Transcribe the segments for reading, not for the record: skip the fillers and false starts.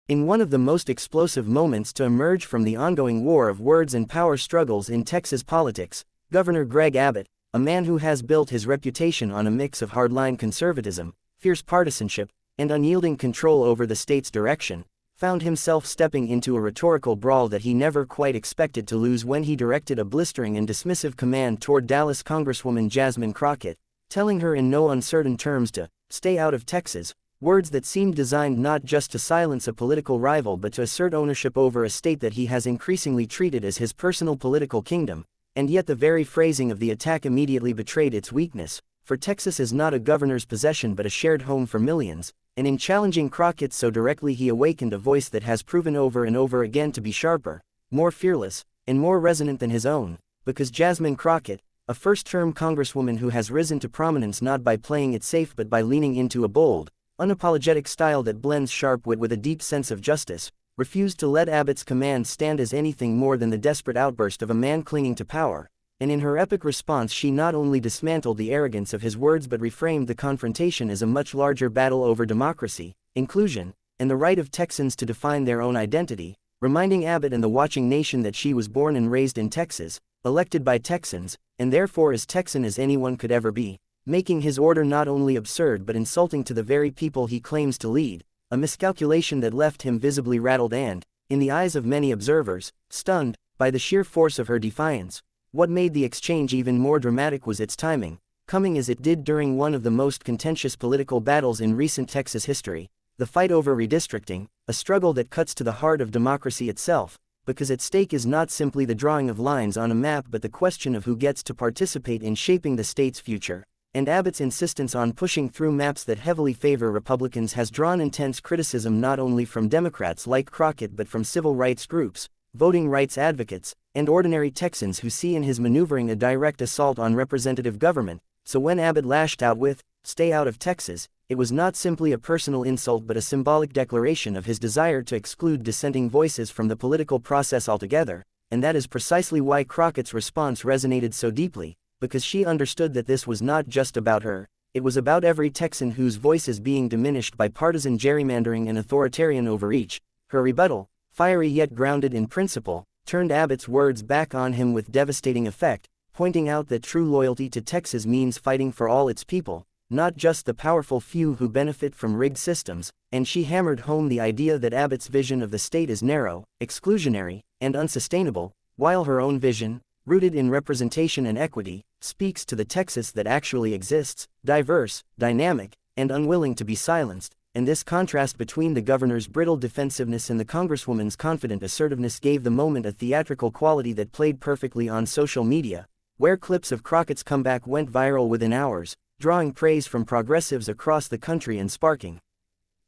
In one of the most explosive moments to emerge from the ongoing war of words and power struggles in Texas politics, Governor Greg Abbott, a man who has built his reputation on a mix of hardline conservatism, fierce partisanship, and unyielding control over the state's direction, found himself stepping into a rhetorical brawl that he never quite expected to lose when he directed a blistering and dismissive command toward Dallas Congresswoman Jasmine Crockett, telling her in no uncertain terms to stay out of Texas, words that seemed designed not just to silence a political rival but to assert ownership over a state that he has increasingly treated as his personal political kingdom, and yet the very phrasing of the attack immediately betrayed its weakness, for Texas is not a governor's possession but a shared home for millions, and in challenging Crockett so directly he awakened a voice that has proven over and over again to be sharper, more fearless, and more resonant than his own, because Jasmine Crockett, a first-term congresswoman who has risen to prominence not by playing it safe but by leaning into a bold, unapologetic style that blends sharp wit with a deep sense of justice, refused to let Abbott's command stand as anything more than the desperate outburst of a man clinging to power, and in her epic response she not only dismantled the arrogance of his words but reframed the confrontation as a much larger battle over democracy, inclusion, and the right of Texans to define their own identity, reminding Abbott and the watching nation that she was born and raised in Texas, elected by Texans, and therefore as Texan as anyone could ever be, making his order not only absurd but insulting to the very people he claims to lead, a miscalculation that left him visibly rattled and, in the eyes of many observers, stunned by the sheer force of her defiance. What made the exchange even more dramatic was its timing, coming as it did during one of the most contentious political battles in recent Texas history, the fight over redistricting, a struggle that cuts to the heart of democracy itself, because at stake is not simply the drawing of lines on a map but the question of who gets to participate in shaping the state's future. And Abbott's insistence on pushing through maps that heavily favor Republicans has drawn intense criticism not only from Democrats like Crockett but from civil rights groups, voting rights advocates, and ordinary Texans who see in his maneuvering a direct assault on representative government. So when Abbott lashed out with, "Stay out of Texas," it was not simply a personal insult but a symbolic declaration of his desire to exclude dissenting voices from the political process altogether, and that is precisely why Crockett's response resonated so deeply. Because she understood that this was not just about her, it was about every Texan whose voice is being diminished by partisan gerrymandering and authoritarian overreach. Her rebuttal, fiery yet grounded in principle, turned Abbott's words back on him with devastating effect, pointing out that true loyalty to Texas means fighting for all its people, not just the powerful few who benefit from rigged systems, and she hammered home the idea that Abbott's vision of the state is narrow, exclusionary, and unsustainable, while her own vision, rooted in representation and equity, speaks to the Texas that actually exists, diverse, dynamic, and unwilling to be silenced, and this contrast between the governor's brittle defensiveness and the congresswoman's confident assertiveness gave the moment a theatrical quality that played perfectly on social media, where clips of Crockett's comeback went viral within hours, drawing praise from progressives across the country and sparking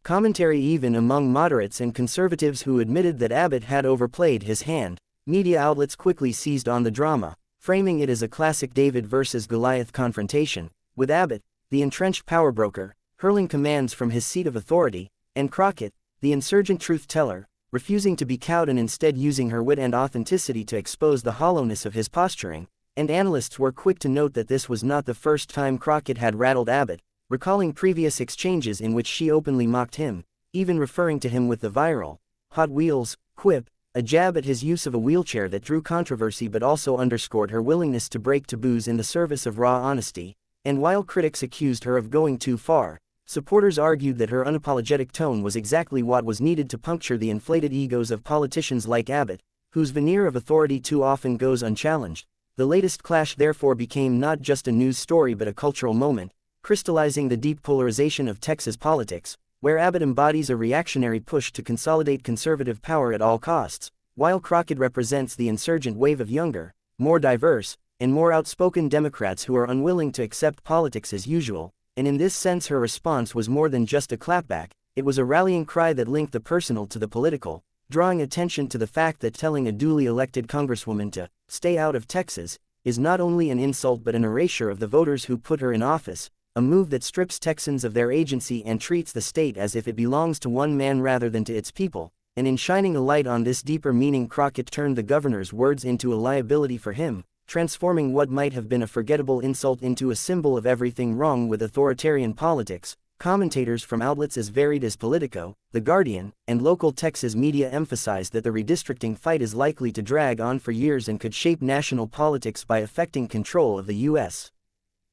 commentary even among moderates and conservatives who admitted that Abbott had overplayed his hand. Media outlets quickly seized on the drama, framing it as a classic David versus Goliath confrontation, with Abbott, the entrenched power broker, hurling commands from his seat of authority, and Crockett, the insurgent truth-teller, refusing to be cowed and instead using her wit and authenticity to expose the hollowness of his posturing. And analysts were quick to note that this was not the first time Crockett had rattled Abbott, recalling previous exchanges in which she openly mocked him, even referring to him with the viral "Hot Wheels" quip, a jab at his use of a wheelchair that drew controversy but also underscored her willingness to break taboos in the service of raw honesty. And while critics accused her of going too far, supporters argued that her unapologetic tone was exactly what was needed to puncture the inflated egos of politicians like Abbott, whose veneer of authority too often goes unchallenged. The latest clash therefore became not just a news story but a cultural moment, crystallizing the deep polarization of Texas politics, where Abbott embodies a reactionary push to consolidate conservative power at all costs, while Crockett represents the insurgent wave of younger, more diverse, and more outspoken Democrats who are unwilling to accept politics as usual. And in this sense her response was more than just a clapback, it was a rallying cry that linked the personal to the political, drawing attention to the fact that telling a duly elected congresswoman to "stay out of Texas" is not only an insult but an erasure of the voters who put her in office, a move that strips Texans of their agency and treats the state as if it belongs to one man rather than to its people. And in shining a light on this deeper meaning, Crockett turned the governor's words into a liability for him, transforming what might have been a forgettable insult into a symbol of everything wrong with authoritarian politics, Commentators from outlets as varied as Politico, The Guardian, and local Texas media emphasized that the redistricting fight is likely to drag on for years and could shape national politics by affecting control of the U.S.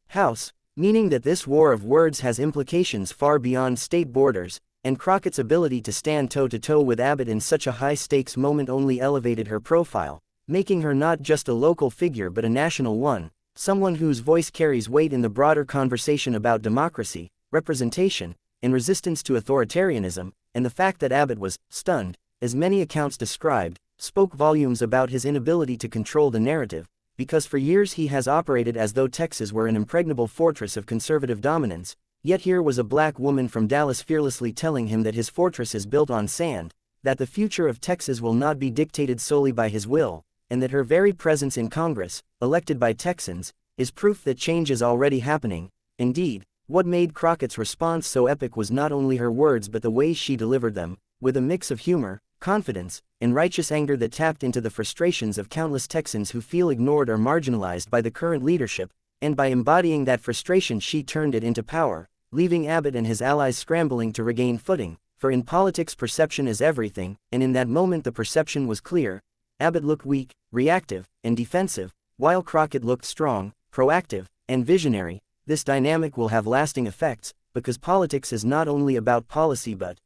House, meaning that this war of words has implications far beyond state borders, and Crockett's ability to stand toe-to-toe with Abbott in such a high-stakes moment only elevated her profile, making her not just a local figure but a national one, someone whose voice carries weight in the broader conversation about democracy, representation, and resistance to authoritarianism. And the fact that Abbott was stunned, as many accounts described, spoke volumes about his inability to control the narrative, because for years he has operated as though Texas were an impregnable fortress of conservative dominance. Yet here was a black woman from Dallas fearlessly telling him that his fortress is built on sand, that the future of Texas will not be dictated solely by his will, and that her very presence in Congress, elected by Texans, is proof that change is already happening. Indeed, what made Crockett's response so epic was not only her words but the way she delivered them, with a mix of humor, confidence, and righteous anger that tapped into the frustrations of countless Texans who feel ignored or marginalized by the current leadership. And by embodying that frustration she turned it into power, leaving Abbott and his allies scrambling to regain footing, for in politics perception is everything, and in that moment the perception was clear. Abbott looked weak, reactive, and defensive, while Crockett looked strong, proactive, and visionary. This dynamic will have lasting effects, because politics is not only about policy but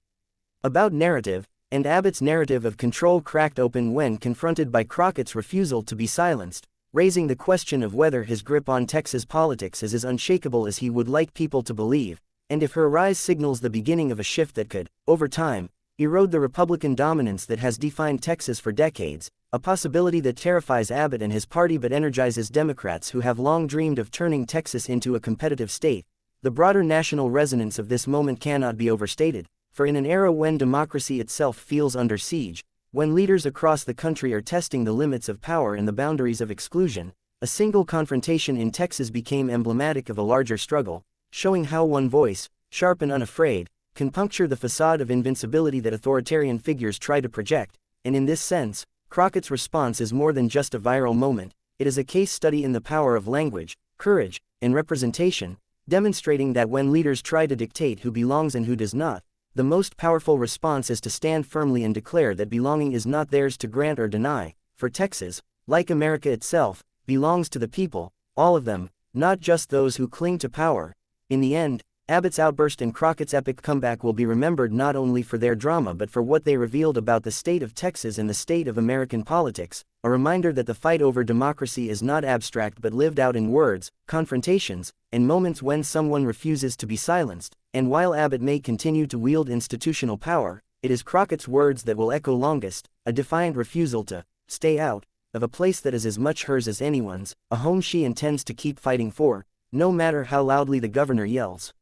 about narrative, and Abbott's narrative of control cracked open when confronted by Crockett's refusal to be silenced, raising the question of whether his grip on Texas politics is as unshakable as he would like people to believe, and if her rise signals the beginning of a shift that could, over time, erode the Republican dominance that has defined Texas for decades, a possibility that terrifies Abbott and his party but energizes Democrats who have long dreamed of turning Texas into a competitive state. The broader national resonance of this moment cannot be overstated, for in an era when democracy itself feels under siege, when leaders across the country are testing the limits of power and the boundaries of exclusion, a single confrontation in Texas became emblematic of a larger struggle, showing how one voice, sharp and unafraid, can puncture the facade of invincibility that authoritarian figures try to project. And in this sense, Crockett's response is more than just a viral moment, it is a case study in the power of language, courage, and representation, demonstrating that when leaders try to dictate who belongs and who does not, the most powerful response is to stand firmly and declare that belonging is not theirs to grant or deny. For Texas, like America itself, belongs to the people, all of them, not just those who cling to power. In the end, Abbott's outburst and Crockett's epic comeback will be remembered not only for their drama but for what they revealed about the state of Texas and the state of American politics, a reminder that the fight over democracy is not abstract but lived out in words, confrontations, and moments when someone refuses to be silenced. And while Abbott may continue to wield institutional power, it is Crockett's words that will echo longest, a defiant refusal to stay out of a place that is as much hers as anyone's, a home she intends to keep fighting for, no matter how loudly the governor yells.